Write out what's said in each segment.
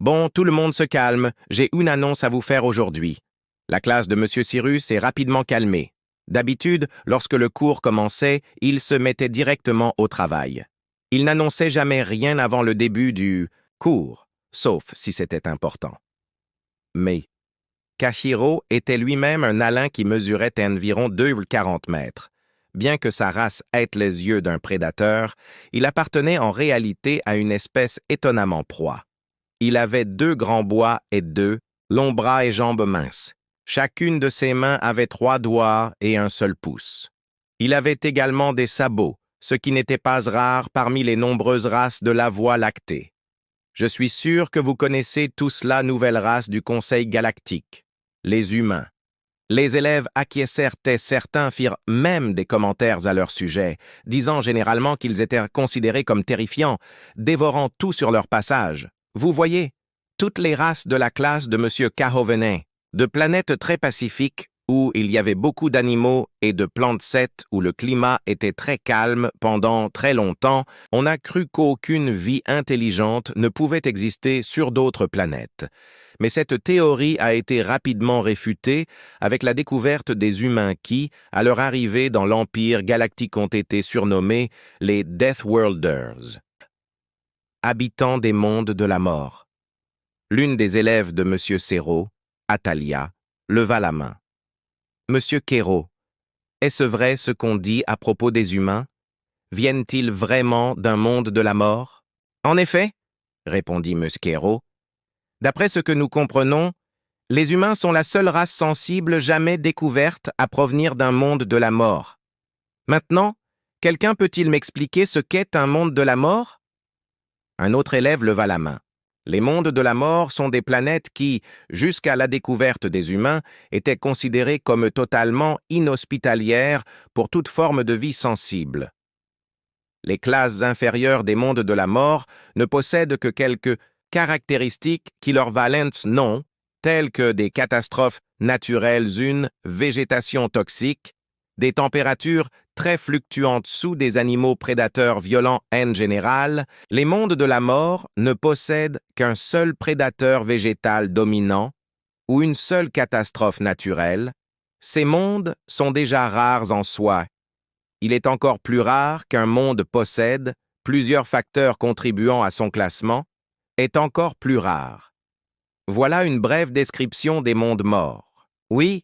Bon, tout le monde se calme, j'ai une annonce à vous faire aujourd'hui. La classe de Monsieur Cyrus est rapidement calmée. D'habitude, lorsque le cours commençait, il se mettait directement au travail. Il n'annonçait jamais rien avant le début du cours, sauf si c'était important. Mais Kashiro était lui-même un Alain qui mesurait environ 2,40 mètres. Bien que sa race ait les yeux d'un prédateur, il appartenait en réalité à une espèce étonnamment proie. Il avait 2 grands bois et 2 longs bras et jambes minces. Chacune de ses mains avait 3 doigts et un seul pouce. Il avait également des sabots, ce qui n'était pas rare parmi les nombreuses races de la Voie lactée. Je suis sûr que vous connaissez tous la nouvelle race du Conseil galactique, les humains. Les élèves acquiescèrent et certains firent même des commentaires à leur sujet, disant généralement qu'ils étaient considérés comme terrifiants, dévorant tout sur leur passage. Vous voyez, toutes les races de la classe de M. Cahovenin, de planètes très pacifiques où il y avait beaucoup d'animaux et de plantes secs où le climat était très calme pendant très longtemps, on a cru qu'aucune vie intelligente ne pouvait exister sur d'autres planètes. Mais cette théorie a été rapidement réfutée avec la découverte des humains qui, à leur arrivée dans l'Empire galactique, ont été surnommés les Deathworlders, habitants des mondes de la mort. L'une des élèves de M. Serrault, Atalia, leva la main. « Monsieur Kero, est-ce vrai ce qu'on dit à propos des humains? Viennent-ils vraiment d'un monde de la mort? » « En effet, » répondit M. Kero, « d'après ce que nous comprenons, les humains sont la seule race sensible jamais découverte à provenir d'un monde de la mort. Maintenant, quelqu'un peut-il m'expliquer ce qu'est un monde de la mort? » Un autre élève leva la main. Les mondes de la mort sont des planètes qui, jusqu'à la découverte des humains, étaient considérées comme totalement inhospitalières pour toute forme de vie sensible. Les classes inférieures des mondes de la mort ne possèdent que quelques caractéristiques qui leur valent ce nom, telles que des catastrophes naturelles, une végétation toxique, des températures très fluctuantes sous des animaux prédateurs violents en général. Les mondes de la mort ne possèdent qu'un seul prédateur végétal dominant ou une seule catastrophe naturelle. Ces mondes sont déjà rares en soi. Il est encore plus rare qu'un monde possède plusieurs facteurs contribuant à son classement, est encore plus rare. Voilà une brève description des mondes morts. Oui,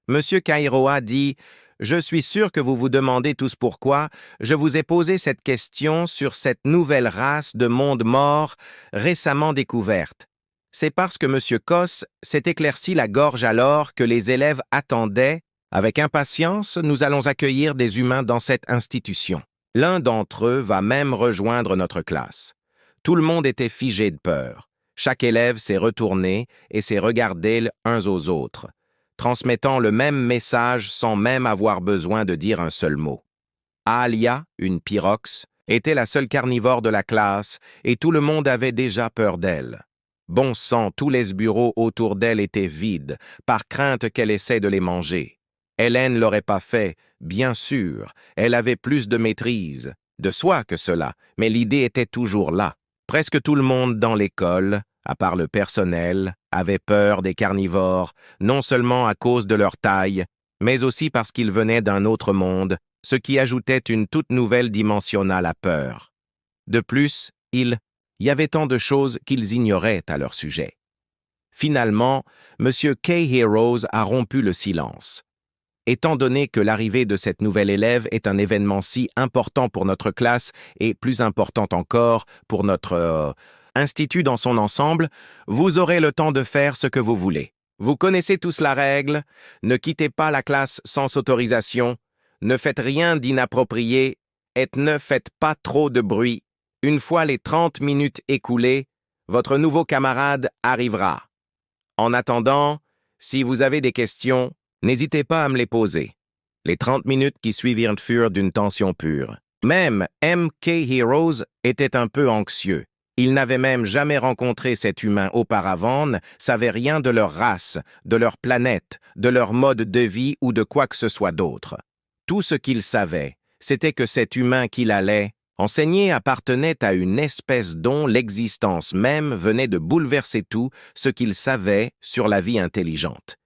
M. Kairoa dit « Je suis sûr que vous vous demandez tous pourquoi je vous ai posé cette question sur cette nouvelle race de mondes morts récemment découverte. C'est parce que M. Kos s'est éclairci la gorge alors que les élèves attendaient. Avec impatience, nous allons accueillir des humains dans cette institution. L'un d'entre eux va même rejoindre notre classe. » Tout le monde était figé de peur. Chaque élève s'est retourné et s'est regardé uns aux autres, transmettant le même message sans même avoir besoin de dire un seul mot. Alia, une pyrox, était la seule carnivore de la classe et tout le monde avait déjà peur d'elle. Bon sang, tous les bureaux autour d'elle étaient vides, par crainte qu'elle essaie de les manger. Hélène l'aurait pas fait, bien sûr, elle avait plus de maîtrise, de soi que cela, mais l'idée était toujours là. Presque tout le monde dans l'école, à part le personnel, avait peur des carnivores, non seulement à cause de leur taille, mais aussi parce qu'ils venaient d'un autre monde, ce qui ajoutait une toute nouvelle dimension à la peur. De plus, il y avait tant de choses qu'ils ignoraient à leur sujet. Finalement, M. K-Heroes a rompu le silence. Étant donné que l'arrivée de cette nouvelle élève est un événement si important pour notre classe et plus important encore pour notre institut dans son ensemble, vous aurez le temps de faire ce que vous voulez. Vous connaissez tous la règle, ne quittez pas la classe sans autorisation, ne faites rien d'inapproprié et ne faites pas trop de bruit. Une fois les 30 minutes écoulées, votre nouveau camarade arrivera. En attendant, si vous avez des questions, n'hésitez pas à me les poser. Les 30 minutes qui suivirent furent d'une tension pure. Même M.K. Heroes était un peu anxieux. Il n'avait même jamais rencontré cet humain auparavant, ne savait rien de leur race, de leur planète, de leur mode de vie ou de quoi que ce soit d'autre. Tout ce qu'il savait, c'était que cet humain qu'il allait Enseigner appartenait à une espèce dont l'existence même venait de bouleverser tout ce qu'il savait sur la vie intelligente.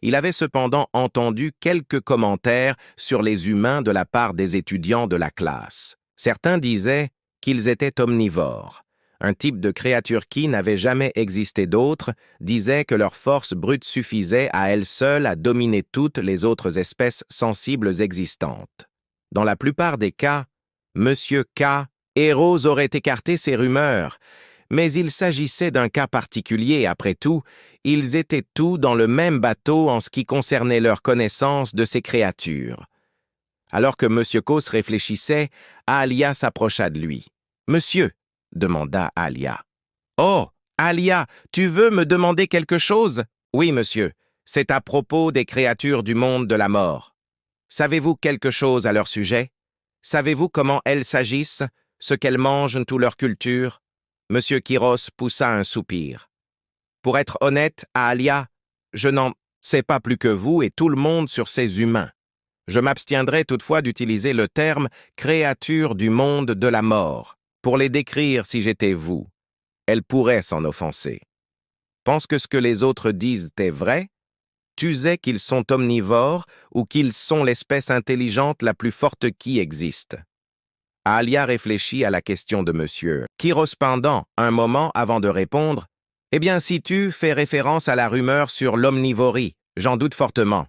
Il avait cependant entendu quelques commentaires sur les humains de la part des étudiants de la classe. Certains disaient qu'ils étaient omnivores. Un type de créature qui n'avait jamais existé d'autre disait que leur force brute suffisait à elle seule à dominer toutes les autres espèces sensibles existantes. Dans la plupart des cas, Monsieur K. Heroes aurait écarté ces rumeurs, mais il s'agissait d'un cas particulier, après tout, ils étaient tous dans le même bateau en ce qui concernait leur connaissance de ces créatures. Alors que Monsieur Kos réfléchissait, Alia s'approcha de lui. « Monsieur » demanda Alia. « Oh, Alia, tu veux me demander quelque chose ?»« Oui, monsieur, c'est à propos des créatures du monde de la mort. Savez-vous quelque chose à leur sujet? Savez-vous comment elles s'agissent, ce qu'elles mangent, toute leur culture ?» Monsieur Kiros poussa un soupir. « Pour être honnête, Alia, je n'en sais pas plus que vous et tout le monde sur ces humains. Je m'abstiendrai toutefois d'utiliser le terme « créature du monde de la mort » pour les décrire si j'étais vous. Elles pourraient s'en offenser. Pense que ce que les autres disent est vrai? Tu sais qu'ils sont omnivores ou qu'ils sont l'espèce intelligente la plus forte qui existe. Alia réfléchit à la question de monsieur Kiros pendant un moment avant de répondre. Eh bien, si tu fais référence à la rumeur sur l'omnivorie, j'en doute fortement.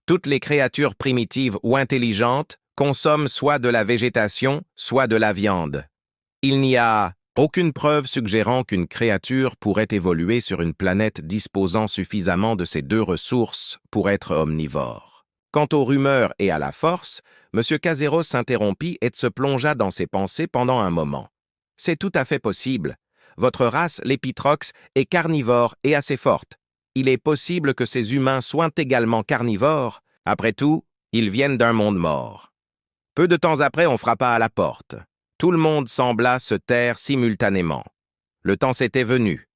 Toutes les créatures primitives ou intelligentes consomment soit de la végétation, soit de la viande. Il n'y a aucune preuve suggérant qu'une créature pourrait évoluer sur une planète disposant suffisamment de ces deux ressources pour être omnivore. Quant aux rumeurs et à la force, M. Kazeros s'interrompit et se plongea dans ses pensées pendant un moment. C'est tout à fait possible. Votre race, l'épitrox, est carnivore et assez forte. Il est possible que ces humains soient également carnivores. Après tout, ils viennent d'un monde mort. Peu de temps après, on frappa à la porte. Tout le monde sembla se taire simultanément. Le temps s'était venu.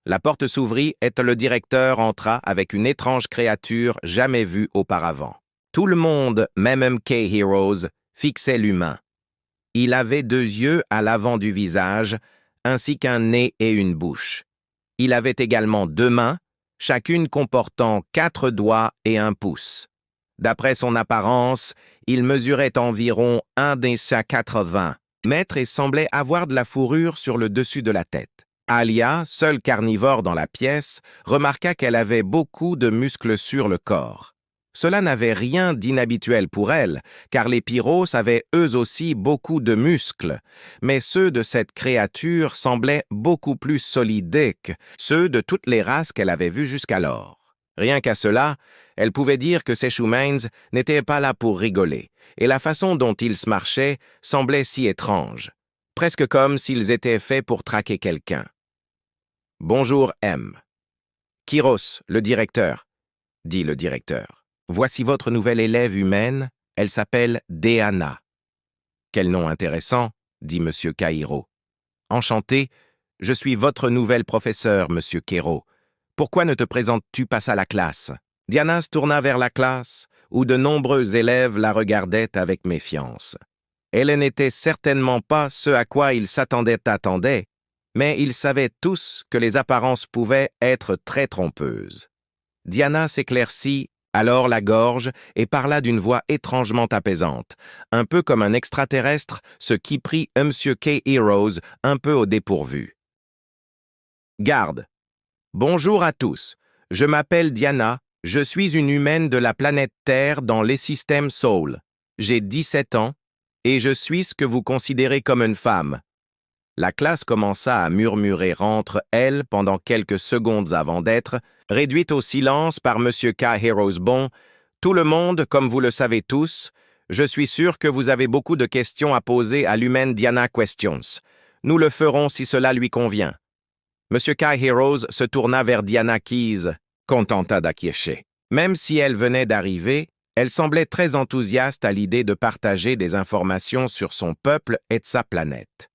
La porte s'ouvrit et le directeur entra avec une étrange créature jamais vue auparavant. Tout le monde, même MK Heroes, fixait l'humain. Il avait 2 yeux à l'avant du visage, ainsi qu'un nez et une bouche. Il avait également 2 mains, chacune comportant 4 doigts et 1 pouce. D'après son apparence, il mesurait environ 1,80 mètres et semblait avoir de la fourrure sur le dessus de la tête. Alia, seule carnivore dans la pièce, remarqua qu'elle avait beaucoup de muscles sur le corps. Cela n'avait rien d'inhabituel pour elle, car les pyros avaient eux aussi beaucoup de muscles, mais ceux de cette créature semblaient beaucoup plus solides que ceux de toutes les races qu'elle avait vues jusqu'alors. Rien qu'à cela, elle pouvait dire que ces Shumains n'étaient pas là pour rigoler, et la façon dont ils se marchaient semblait si étrange, presque comme s'ils étaient faits pour traquer quelqu'un. « Bonjour, M. »« Kiros, le directeur, » dit le directeur. « Voici votre nouvelle élève humaine, elle s'appelle Deanna. »« Quel nom intéressant, » dit M. Kairo. « Enchanté, je suis votre nouvel professeur, M. Kero. Pourquoi ne te présentes-tu pas à la classe ?» Diana se tourna vers la classe, où de nombreux élèves la regardaient avec méfiance. Elle n'était certainement pas ce à quoi ils s'attendaient, mais ils savaient tous que les apparences pouvaient être très trompeuses. Diana s'éclaircit alors la gorge et parla d'une voix étrangement apaisante, un peu comme un extraterrestre, ce qui prit M. K. Heroes un peu au dépourvu. « Garde. Bonjour à tous. Je m'appelle Diana. Je suis une humaine de la planète Terre dans les systèmes Soul. J'ai 17 ans et je suis ce que vous considérez comme une femme. » La classe commença à murmurer entre elles pendant quelques secondes avant d'être réduite au silence par M. K. Heroes. « Bon, tout le monde, comme vous le savez tous, je suis sûr que vous avez beaucoup de questions à poser à l'humaine Diana Questions. Nous le ferons si cela lui convient. » M. K. Heroes se tourna vers Diana Keys, contenta d'acquiescer. Même si elle venait d'arriver, elle semblait très enthousiaste à l'idée de partager des informations sur son peuple et de sa planète.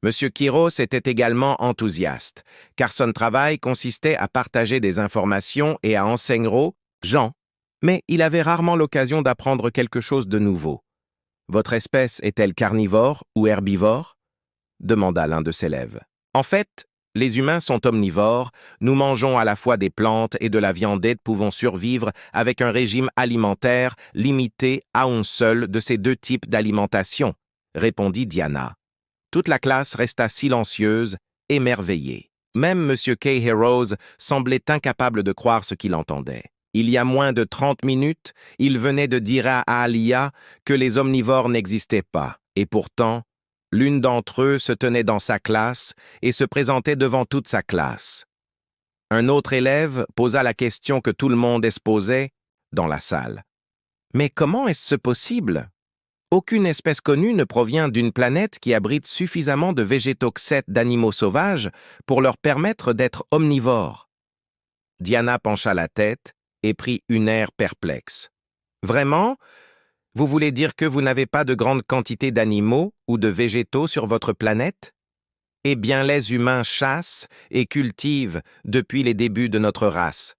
M. Kiros était également enthousiaste, car son travail consistait à partager des informations et à enseigner aux gens, mais il avait rarement l'occasion d'apprendre quelque chose de nouveau. Votre espèce est-elle carnivore ou herbivore? Demanda l'un de ses élèves. En fait, les humains sont omnivores, nous mangeons à la fois des plantes et de la viande et pouvons survivre avec un régime alimentaire limité à un seul de ces deux types d'alimentation, répondit Diana. Toute la classe resta silencieuse, émerveillée. Même M. K. Heroes semblait incapable de croire ce qu'il entendait. Il y a moins de 30 minutes, il venait de dire à Alia que les omnivores n'existaient pas, et pourtant, l'une d'entre eux se tenait dans sa classe et se présentait devant toute sa classe. Un autre élève posa la question que tout le monde se posait dans la salle. Mais comment est-ce possible? Aucune espèce connue ne provient d'une planète qui abrite suffisamment de végétoxètes d'animaux sauvages pour leur permettre d'être omnivores. Diana pencha la tête et prit une air perplexe. Vraiment? Vous voulez dire que vous n'avez pas de grande quantité d'animaux ou de végétaux sur votre planète? Eh bien, les humains chassent et cultivent depuis les débuts de notre race.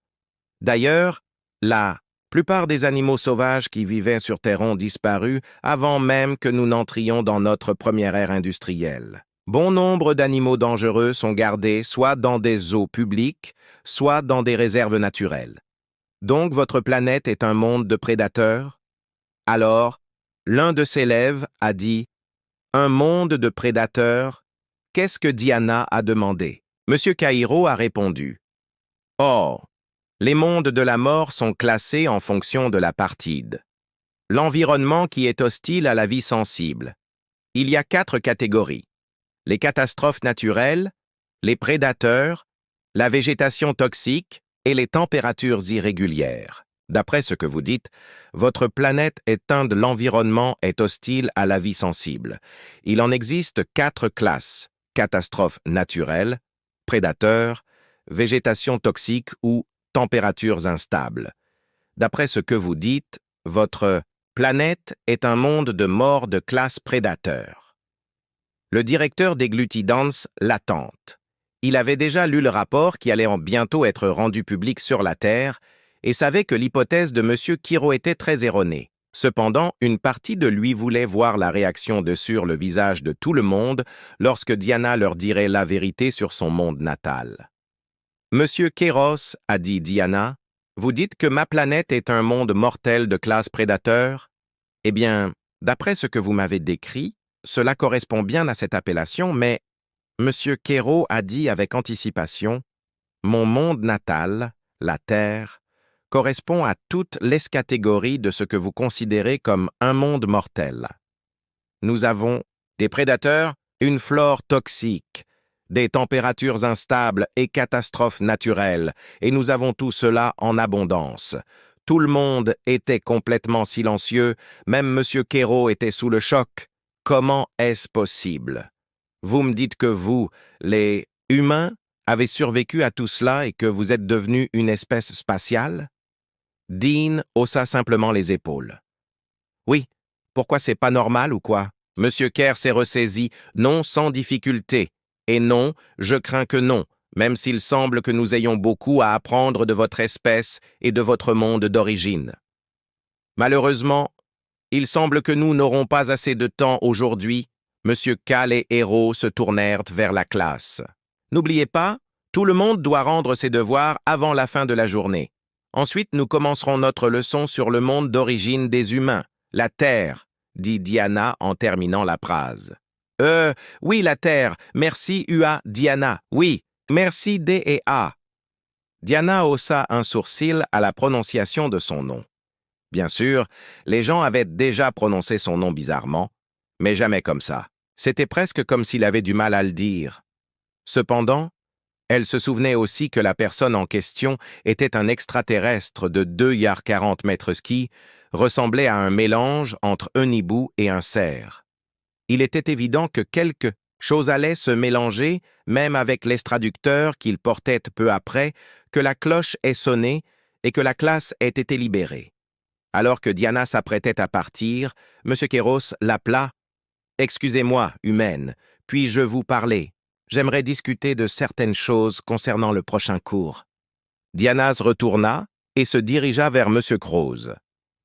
D'ailleurs, la plupart des animaux sauvages qui vivaient sur Terre ont disparu avant même que nous n'entrions dans notre première ère industrielle. Bon nombre d'animaux dangereux sont gardés soit dans des eaux publiques, soit dans des réserves naturelles. Donc votre planète est un monde de prédateurs? Alors, l'un de ses élèves a dit « Un monde de prédateurs? Qu'est-ce que Diana a demandé ?» Monsieur Cairo a répondu « Oh, les mondes de la mort sont classés en fonction de la partide. L'environnement qui est hostile à la vie sensible. Il y a 4 catégories. Les catastrophes naturelles, les prédateurs, la végétation toxique et les températures irrégulières. D'après ce que vous dites, votre planète éteinte de l'environnement est hostile à la vie sensible. Il en existe 4 classes. Catastrophes naturelles, prédateurs, végétation toxique ou températures instables. D'après ce que vous dites, votre planète est un monde de mort de classe prédateur. Le directeur des Glutidance l'attente. Il avait déjà lu le rapport qui allait bientôt être rendu public sur la Terre et savait que l'hypothèse de M. Kiro était très erronée. Cependant, une partie de lui voulait voir la réaction sur le visage de tout le monde lorsque Diana leur dirait la vérité sur son monde natal. « Monsieur Kéros, a dit Diana, vous dites que ma planète est un monde mortel de classe prédateur? Eh bien, d'après ce que vous m'avez décrit, cela correspond bien à cette appellation, mais Monsieur Kéro a dit avec anticipation « Mon monde natal, la Terre, correspond à toutes les catégories de ce que vous considérez comme un monde mortel. Nous avons des prédateurs, une flore toxique, des températures instables et catastrophes naturelles, et nous avons tout cela en abondance. Tout le monde était complètement silencieux, même M. Kéro était sous le choc. Comment est-ce possible? Vous me dites que vous, les humains, avez survécu à tout cela et que vous êtes devenu une espèce spatiale? Dean haussa simplement les épaules. Oui, pourquoi c'est pas normal ou quoi? Monsieur Kerr s'est ressaisi, non sans difficulté. Et non, je crains que non, même s'il semble que nous ayons beaucoup à apprendre de votre espèce et de votre monde d'origine. Malheureusement, il semble que nous n'aurons pas assez de temps aujourd'hui. Monsieur Cal et Héros se tournèrent vers la classe. N'oubliez pas, tout le monde doit rendre ses devoirs avant la fin de la journée. Ensuite, nous commencerons notre leçon sur le monde d'origine des humains, la Terre, dit Diana en terminant la phrase. Oui, la Terre, merci Ua, Diana, oui, merci D et A. Diana haussa un sourcil à la prononciation de son nom. Bien sûr, les gens avaient déjà prononcé son nom bizarrement, mais jamais comme ça. C'était presque comme s'il avait du mal à le dire. Cependant, elle se souvenait aussi que la personne en question était un extraterrestre de 2,40 mètres ski, ressemblait à un mélange entre un hibou et un cerf. Il était évident que quelque chose allait se mélanger, même avec l'estraducteur qu'il portait peu après, que la cloche ait sonné et que la classe ait été libérée. Alors que Diana s'apprêtait à partir, M. Kéros l'appela. « Excusez-moi, humaine, puis-je vous parler? J'aimerais discuter de certaines choses concernant le prochain cours. » Diana se retourna et se dirigea vers M. Croze.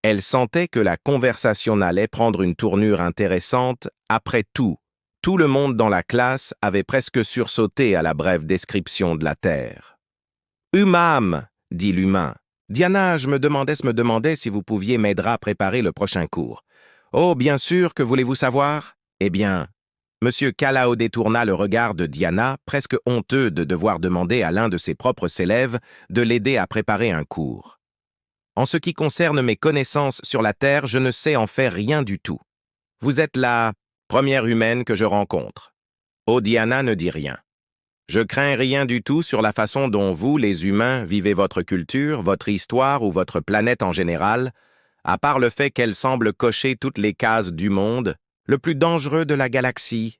Elle sentait que la conversation allait prendre une tournure intéressante. Après tout le monde dans la classe avait presque sursauté à la brève description de la Terre. « Humam » dit l'humain. « Diana, je me demandais si vous pouviez m'aider à préparer le prochain cours. »« Oh, bien sûr, que voulez-vous savoir ?»« Eh bien... » Monsieur Kalao détourna le regard de Diana, presque honteux de devoir demander à l'un de ses propres élèves de l'aider à préparer un cours. « En ce qui concerne mes connaissances sur la Terre, je ne sais en faire rien du tout. Vous êtes la première humaine que je rencontre. » Oh, Diana ne dit rien. « Je crains rien du tout sur la façon dont vous, les humains, vivez votre culture, votre histoire ou votre planète en général, à part le fait qu'elle semble cocher toutes les cases du monde, le plus dangereux de la galaxie. »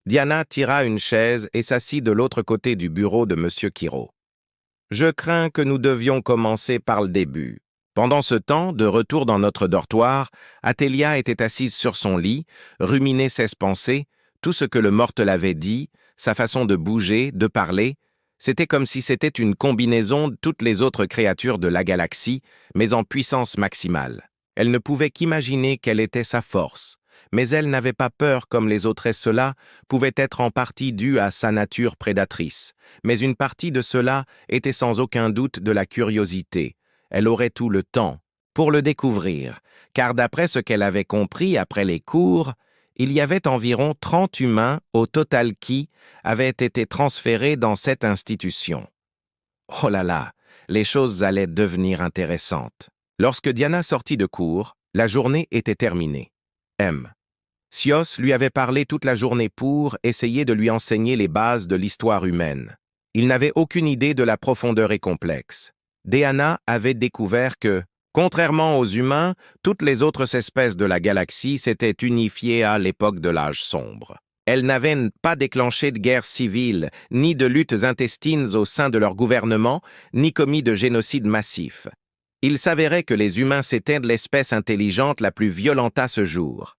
Diana tira une chaise et s'assit de l'autre côté du bureau de M. Kiro. « Je crains que nous devions commencer par le début. » Pendant ce temps, de retour dans notre dortoir, Athélia était assise sur son lit, ruminait ses pensées, tout ce que le mortel avait dit, sa façon de bouger, de parler. C'était comme si c'était une combinaison de toutes les autres créatures de la galaxie, mais en puissance maximale. Elle ne pouvait qu'imaginer quelle était sa force, mais elle n'avait pas peur comme les autres, et cela pouvait être en partie dû à sa nature prédatrice. Mais une partie de cela était sans aucun doute de la curiosité. Elle aurait tout le temps pour le découvrir, car d'après ce qu'elle avait compris après les cours, il y avait environ 30 humains au total qui avaient été transférés dans cette institution. Oh là là, les choses allaient devenir intéressantes. Lorsque Diana sortit de cours, la journée était terminée. Sios lui avait parlé toute la journée pour essayer de lui enseigner les bases de l'histoire humaine. Il n'avait aucune idée de la profondeur et complexe. Diana avait découvert que, contrairement aux humains, toutes les autres espèces de la galaxie s'étaient unifiées à l'époque de l'âge sombre. Elles n'avaient pas déclenché de guerre civile, ni de luttes intestines au sein de leur gouvernement, ni commis de génocide massif. Il s'avérait que les humains étaient de l'espèce intelligente la plus violente à ce jour.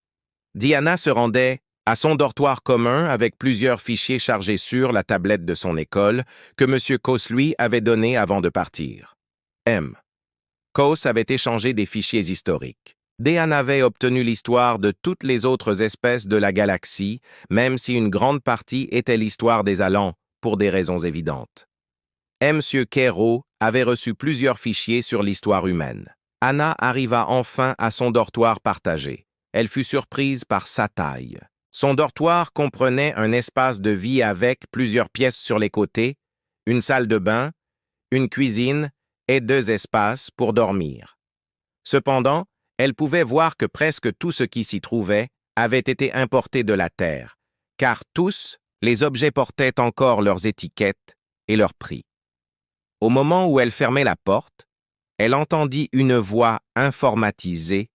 Diana se rendait à son dortoir commun avec plusieurs fichiers chargés sur la tablette de son école que M. Kos lui avait donné avant de partir. Kos avait échangé des fichiers historiques. Diana avait obtenu l'histoire de toutes les autres espèces de la galaxie, même si une grande partie était l'histoire des Allans, pour des raisons évidentes. M. Kero avait reçu plusieurs fichiers sur l'histoire humaine. Anna arriva enfin à son dortoir partagé. Elle fut surprise par sa taille. Son dortoir comprenait un espace de vie avec plusieurs pièces sur les côtés, une salle de bain, une cuisine et 2 espaces pour dormir. Cependant, elle pouvait voir que presque tout ce qui s'y trouvait avait été importé de la Terre, car tous les objets portaient encore leurs étiquettes et leurs prix. Au moment où elle fermait la porte, elle entendit une voix informatisée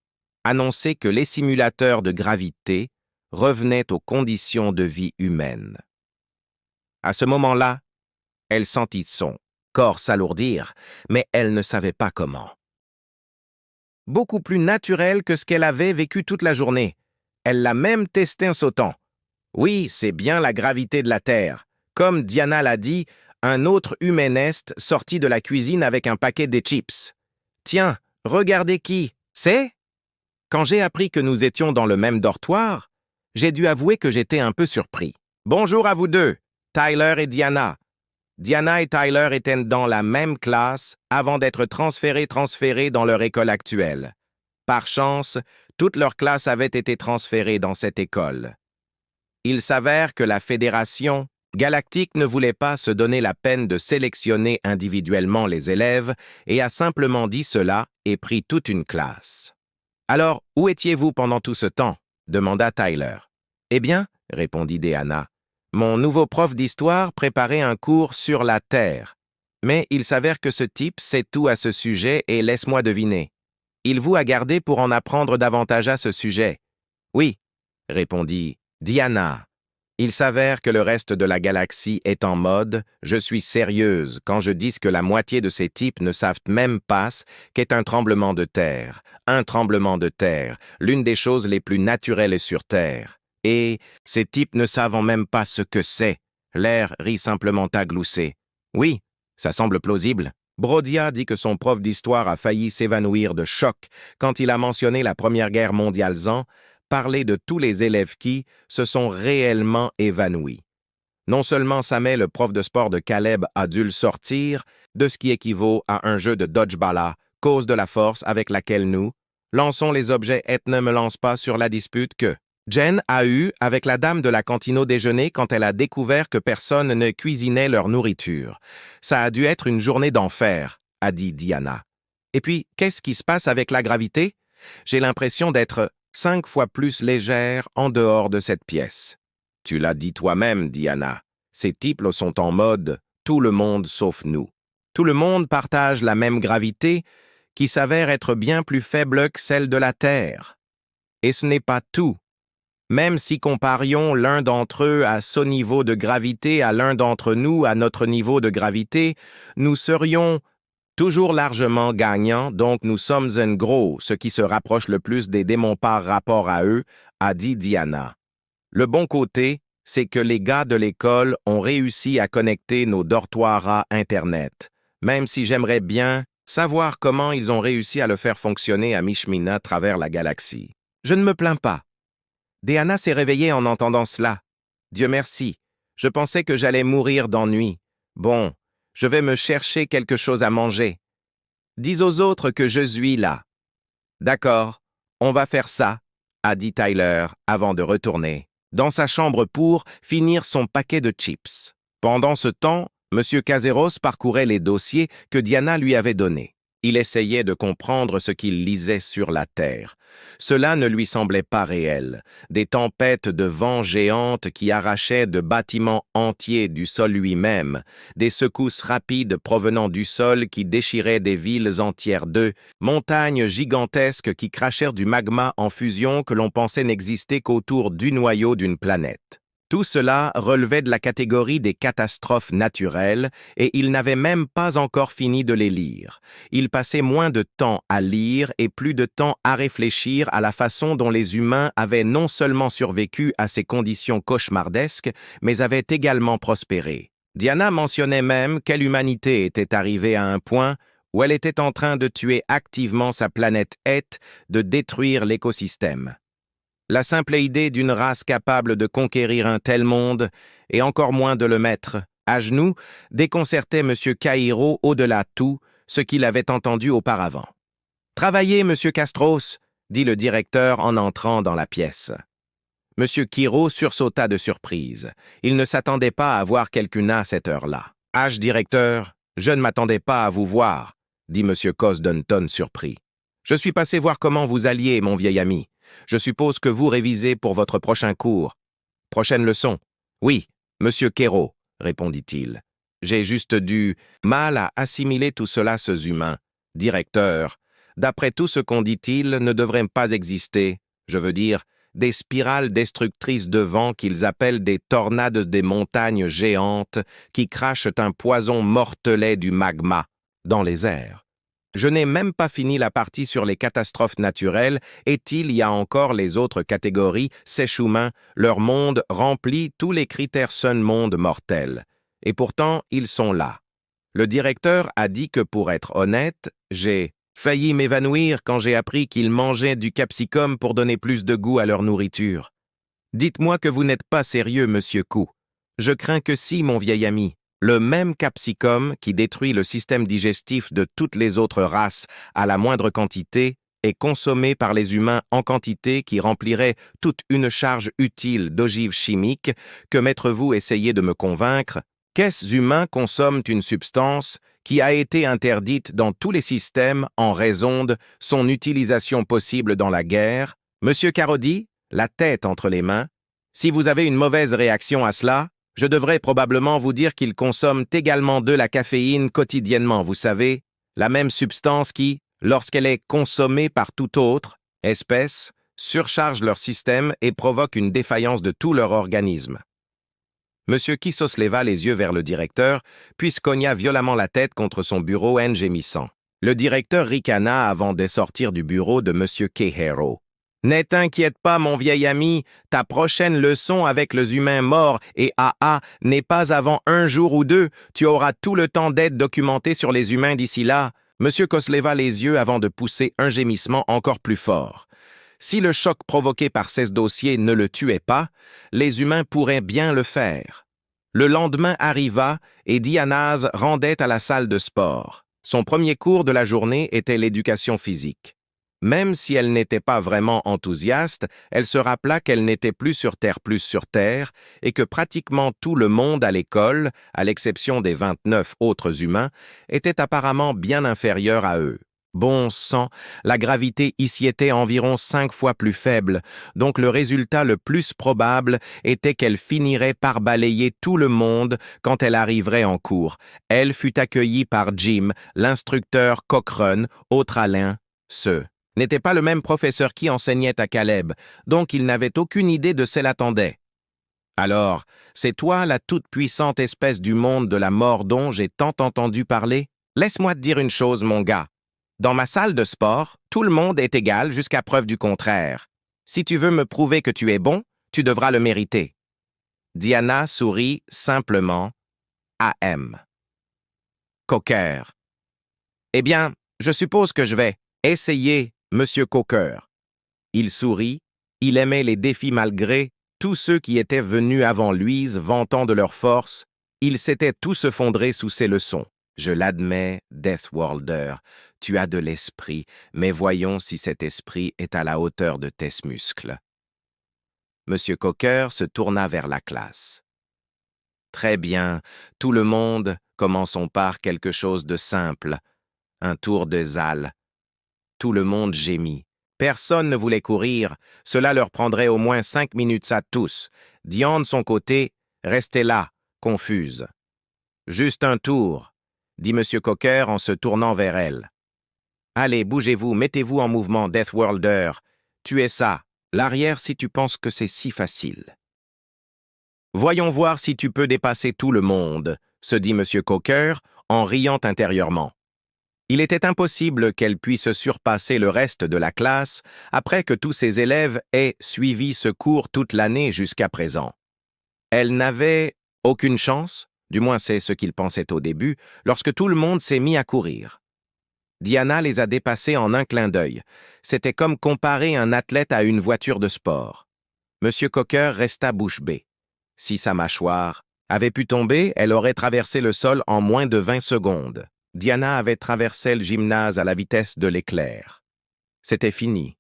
annoncer que les simulateurs de gravité revenaient aux conditions de vie humaine. À ce moment-là, elle sentit son corps s'alourdir, mais elle ne savait pas comment. Beaucoup plus naturel que ce qu'elle avait vécu toute la journée. Elle l'a même testé en sautant. Oui, c'est bien la gravité de la Terre. Comme Diana l'a dit, un autre humaineste sortit de la cuisine avec un paquet de chips. Tiens, regardez qui, c'est? Quand j'ai appris que nous étions dans le même dortoir, j'ai dû avouer que j'étais un peu surpris. Bonjour à vous deux, Tyler et Diana. Diana et Tyler étaient dans la même classe avant d'être transférés dans leur école actuelle. Par chance, toute leur classe avait été transférée dans cette école. Il s'avère que la Fédération galactique ne voulait pas se donner la peine de sélectionner individuellement les élèves et a simplement dit cela et pris toute une classe. « Alors, où étiez-vous pendant tout ce temps ?» demanda Tyler. « Eh bien, » répondit Diana, « mon nouveau prof d'histoire préparait un cours sur la Terre. Mais il s'avère que ce type sait tout à ce sujet et laisse-moi deviner. Il vous a gardé pour en apprendre davantage à ce sujet. »« Oui, » répondit Diana. « Il s'avère que le reste de la galaxie est en mode « je suis sérieuse » quand je dis que la moitié de ces types ne savent même pas ce qu'est un tremblement de terre. Un tremblement de terre, l'une des choses les plus naturelles sur Terre. Et ces types ne savent même pas ce que c'est. L'air rit simplement à glousser. Oui, ça semble plausible. Brodia dit que son prof d'histoire a failli s'évanouir de choc quand il a mentionné la Première Guerre mondiale en parler de tous les élèves qui se sont réellement évanouis. Non seulement Samet, le prof de sport de Caleb, a dû le sortir de ce qui équivaut à un jeu de dodgeball, cause de la force avec laquelle nous lançons les objets et ne me lance pas sur la dispute que Jen a eue avec la dame de la cantine au déjeuner quand elle a découvert que personne ne cuisinait leur nourriture. Ça a dû être une journée d'enfer, a dit Diana. Et puis, qu'est-ce qui se passe avec la gravité? J'ai l'impression d'être 5 fois plus légère en dehors de cette pièce. Tu l'as dit toi-même, Diana. Ces types sont en mode « tout le monde sauf nous ». Tout le monde partage la même gravité qui s'avère être bien plus faible que celle de la Terre. Et ce n'est pas tout. Même si comparions l'un d'entre eux à ce niveau de gravité à l'un d'entre nous à notre niveau de gravité, nous serions toujours largement gagnants, donc nous sommes en gros ce qui se rapproche le plus des démons par rapport à eux, a dit Diana. Le bon côté, c'est que les gars de l'école ont réussi à connecter nos dortoirs à Internet, même si j'aimerais bien savoir comment ils ont réussi à le faire fonctionner à mi-chemin à travers la galaxie. Je ne me plains pas. Diana s'est réveillée en entendant cela. Dieu merci, je pensais que j'allais mourir d'ennui. Bon, je vais me chercher quelque chose à manger. Dis aux autres que je suis là. D'accord, on va faire ça, a dit Tyler avant de retourner dans sa chambre pour finir son paquet de chips. Pendant ce temps, M. Caseros parcourait les dossiers que Diana lui avait donnés. Il essayait de comprendre ce qu'il lisait sur la Terre. Cela ne lui semblait pas réel. Des tempêtes de vent géantes qui arrachaient de bâtiments entiers du sol lui-même, des secousses rapides provenant du sol qui déchiraient des villes entières d'eux, montagnes gigantesques qui crachèrent du magma en fusion que l'on pensait n'exister qu'autour du noyau d'une planète. Tout cela relevait de la catégorie des catastrophes naturelles et il n'avait même pas encore fini de les lire. Il passait moins de temps à lire et plus de temps à réfléchir à la façon dont les humains avaient non seulement survécu à ces conditions cauchemardesques, mais avaient également prospéré. Diana mentionnait même quelle humanité était arrivée à un point où elle était en train de tuer activement sa planète et de détruire l'écosystème. La simple idée d'une race capable de conquérir un tel monde, et encore moins de le mettre à genoux, déconcertait M. Cairo au-delà de tout ce qu'il avait entendu auparavant. « Travaillez, M. Castros !» dit le directeur en entrant dans la pièce. M. Quiro sursauta de surprise. Il ne s'attendait pas à voir quelqu'un à cette heure-là. « H, directeur, je ne m'attendais pas à vous voir !» dit M. Cos d'un ton surpris. « Je suis passé voir comment vous alliez, mon vieil ami. Je suppose que vous révisez pour votre prochain cours. Prochaine leçon. Oui, Monsieur Quero, répondit-il. J'ai juste du mal à assimiler tout cela, ces humains. Directeur, d'après tout ce qu'on dit-il, ne devrait pas exister, je veux dire, des spirales destructrices de vent qu'ils appellent des tornades des montagnes géantes qui crachent un poison mortelet du magma dans les airs. Je n'ai même pas fini la partie sur les catastrophes naturelles et il y a encore les autres catégories, ces humains, leur monde remplit tous les critères sun monde mortel. Et pourtant, ils sont là. Le directeur a dit que pour être honnête, j'ai failli m'évanouir quand j'ai appris qu'ils mangeaient du capsicum pour donner plus de goût à leur nourriture. Dites-moi que vous n'êtes pas sérieux, monsieur Kou. Je crains que si, mon vieil ami. Le même capsicum qui détruit le système digestif de toutes les autres races à la moindre quantité est consommé par les humains en quantité qui remplirait toute une charge utile d'ogives chimiques que maître-vous essayez de me convaincre qu'est-ce humains consomment une substance qui a été interdite dans tous les systèmes en raison de son utilisation possible dans la guerre. Monsieur Carodi, la tête entre les mains, si vous avez une mauvaise réaction à cela, je devrais probablement vous dire qu'ils consomment également de la caféine quotidiennement, vous savez, la même substance qui, lorsqu'elle est consommée par toute autre espèce, surcharge leur système et provoque une défaillance de tout leur organisme. Monsieur Kissos leva les yeux vers le directeur, puis cogna violemment la tête contre son bureau en gémissant. Le directeur ricana avant de sortir du bureau de Monsieur Kehero. Ne t'inquiète pas, mon vieil ami, ta prochaine leçon avec les humains morts et AA n'est pas avant 1 jour ou 2. Tu auras tout le temps d'être documenté sur les humains d'ici là. Monsieur Kos leva les yeux avant de pousser un gémissement encore plus fort. Si le choc provoqué par ces dossiers ne le tuait pas, les humains pourraient bien le faire. Le lendemain arriva et Dianaz rendait à la salle de sport. Son premier cours de la journée était l'éducation physique. Même si elle n'était pas vraiment enthousiaste, elle se rappela qu'elle n'était plus sur Terre, et que pratiquement tout le monde à l'école, à l'exception des 29 autres humains, était apparemment bien inférieur à eux. Bon sang, la gravité ici était environ 5 fois plus faible, donc le résultat le plus probable était qu'elle finirait par balayer tout le monde quand elle arriverait en cours. Elle fut accueillie par Jim, l'instructeur Cochrane, australien, n'était pas le même professeur qui enseignait à Caleb, donc il n'avait aucune idée de ce qu'il attendait. « Alors, c'est toi la toute-puissante espèce du monde de la mort dont j'ai tant entendu parler? Laisse-moi te dire une chose, mon gars. Dans ma salle de sport, tout le monde est égal jusqu'à preuve du contraire. Si tu veux me prouver que tu es bon, tu devras le mériter. » Diana sourit simplement à M. Cocker. « Eh bien, je suppose que je vais essayer, Monsieur Cocker. » Il sourit, il aimait les défis malgré tous ceux qui étaient venus avant lui, vantant de leur force, ils s'étaient tous effondrés sous ses leçons. « Je l'admets, Deathwalder, tu as de l'esprit, mais voyons si cet esprit est à la hauteur de tes muscles. » Monsieur Cocker se tourna vers la classe. « Très bien, tout le monde, commençons par quelque chose de simple. Un tour de ZAL. » Tout le monde gémit. Personne ne voulait courir, cela leur prendrait au moins 5 minutes à tous. Diane, de son côté, restait là, confuse. « Juste un tour, » dit M. Cocker en se tournant vers elle. « Allez, bougez-vous, mettez-vous en mouvement, Deathwalder. Tuez ça, l'arrière si tu penses que c'est si facile. » « Voyons voir si tu peux dépasser tout le monde, » se dit M. Cocker en riant intérieurement. Il était impossible qu'elle puisse surpasser le reste de la classe après que tous ses élèves aient suivi ce cours toute l'année jusqu'à présent. Elle n'avait aucune chance, du moins c'est ce qu'il pensait au début, lorsque tout le monde s'est mis à courir. Diana les a dépassés en un clin d'œil. C'était comme comparer un athlète à une voiture de sport. Monsieur Cocker resta bouche bée. Si sa mâchoire avait pu tomber, elle aurait traversé le sol en moins de 20 secondes. Diana avait traversé le gymnase à la vitesse de l'éclair. C'était fini.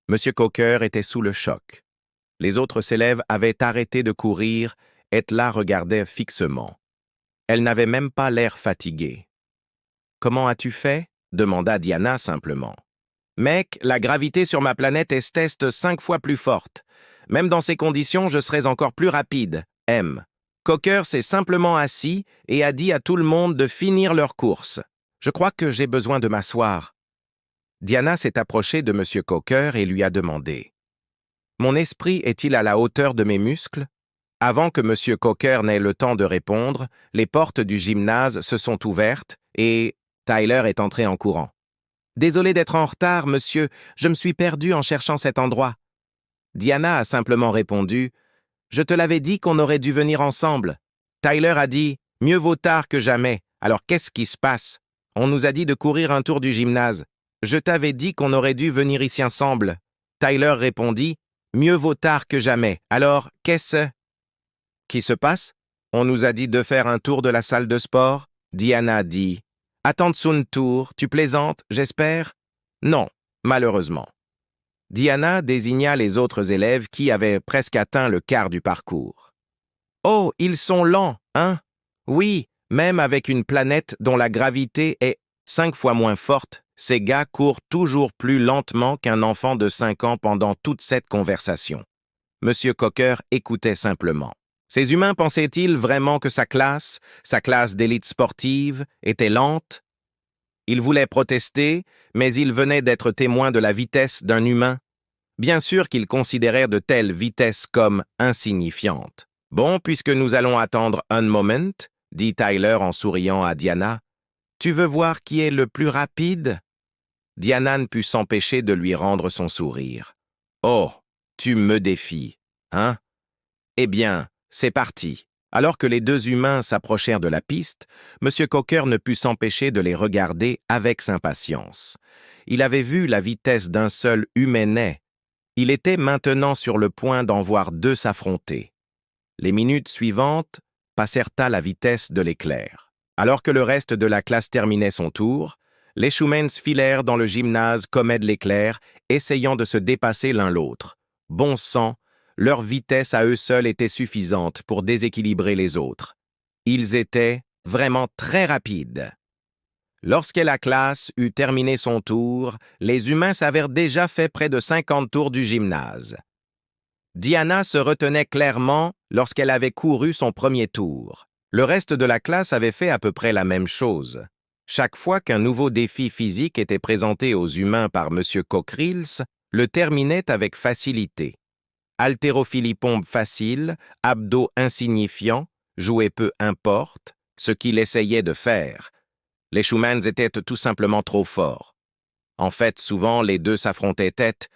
Monsieur Cocker était sous le choc. Les autres élèves avaient arrêté de courir et la regardaient fixement. Elle n'avait même pas l'air fatiguée. « Comment as-tu fait ?» demanda Diana simplement. « Mec, la gravité sur ma planète est 5 fois plus forte. Même dans ces conditions, je serais encore plus rapide. M. » Cocker s'est simplement assis et a dit à tout le monde de finir leur course. « Je crois que j'ai besoin de m'asseoir. » Diana s'est approchée de M. Cocker et lui a demandé. « Mon esprit est-il à la hauteur de mes muscles ?» Avant que M. Cocker n'ait le temps de répondre, les portes du gymnase se sont ouvertes et Tyler est entré en courant. « Désolé d'être en retard, monsieur, je me suis perdu en cherchant cet endroit. » Diana a simplement répondu « Je te l'avais dit qu'on aurait dû venir ensemble. » Tyler a dit « Mieux vaut tard que jamais. Alors qu'est-ce qui se passe? On nous a dit de courir un tour du gymnase. Je t'avais dit qu'on aurait dû venir ici ensemble. » Tyler répondit « Mieux vaut tard que jamais. Alors qu'est-ce qui se passe? On nous a dit de faire un tour de la salle de sport. » Diana dit « Attends-tu tour, tu plaisantes, j'espère? » Non, malheureusement. Diana désigna les autres élèves qui avaient presque atteint le quart du parcours. « Oh, ils sont lents, hein? Oui, même avec une planète dont la gravité est 5 fois moins forte, ces gars courent toujours plus lentement qu'un enfant de 5 ans pendant toute cette conversation. » Monsieur Cocker écoutait simplement. Ces humains pensaient-ils vraiment que sa classe d'élite sportive, était lente? Il voulait protester, mais il venait d'être témoin de la vitesse d'un humain. Bien sûr qu'ils considérèrent de telles vitesses comme insignifiantes. « Bon, puisque nous allons attendre un moment, » dit Tyler en souriant à Diana, « tu veux voir qui est le plus rapide? » Diana ne put s'empêcher de lui rendre son sourire. Oh, tu me défies, hein? Eh bien, c'est parti. Alors que les deux humains s'approchèrent de la piste, M. Cocker ne put s'empêcher de les regarder avec impatience. Il avait vu la vitesse d'un seul huménet. Il était maintenant sur le point d'en voir deux s'affronter. Les minutes suivantes passèrent à la vitesse de l'éclair. Alors que le reste de la classe terminait son tour, les Schumans filèrent dans le gymnase comme de l'éclair, essayant de se dépasser l'un l'autre. Bon sang, leur vitesse à eux seuls était suffisante pour déséquilibrer les autres. Ils étaient vraiment très rapides. Lorsque la classe eut terminé son tour, les humains s'avèrent déjà fait près de 50 tours du gymnase. Diana se retenait clairement lorsqu'elle avait couru son premier tour. Le reste de la classe avait fait à peu près la même chose. Chaque fois qu'un nouveau défi physique était présenté aux humains par M. Cockrills, le terminait avec facilité. Haltérophilie pompe facile, abdos insignifiants, jouer peu importe, ce qu'il essayait de faire. Les Schumans étaient tout simplement trop forts. En fait, souvent, les deux s'affrontaient tête.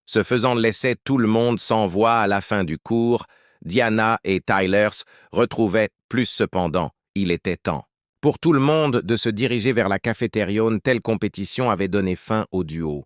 Se faisant laisser tout le monde sans voix à la fin du cours, Diana et Tylers retrouvaient plus cependant. Il était temps. Pour tout le monde de se diriger vers la cafétéria, telle compétition avait donné fin au duo.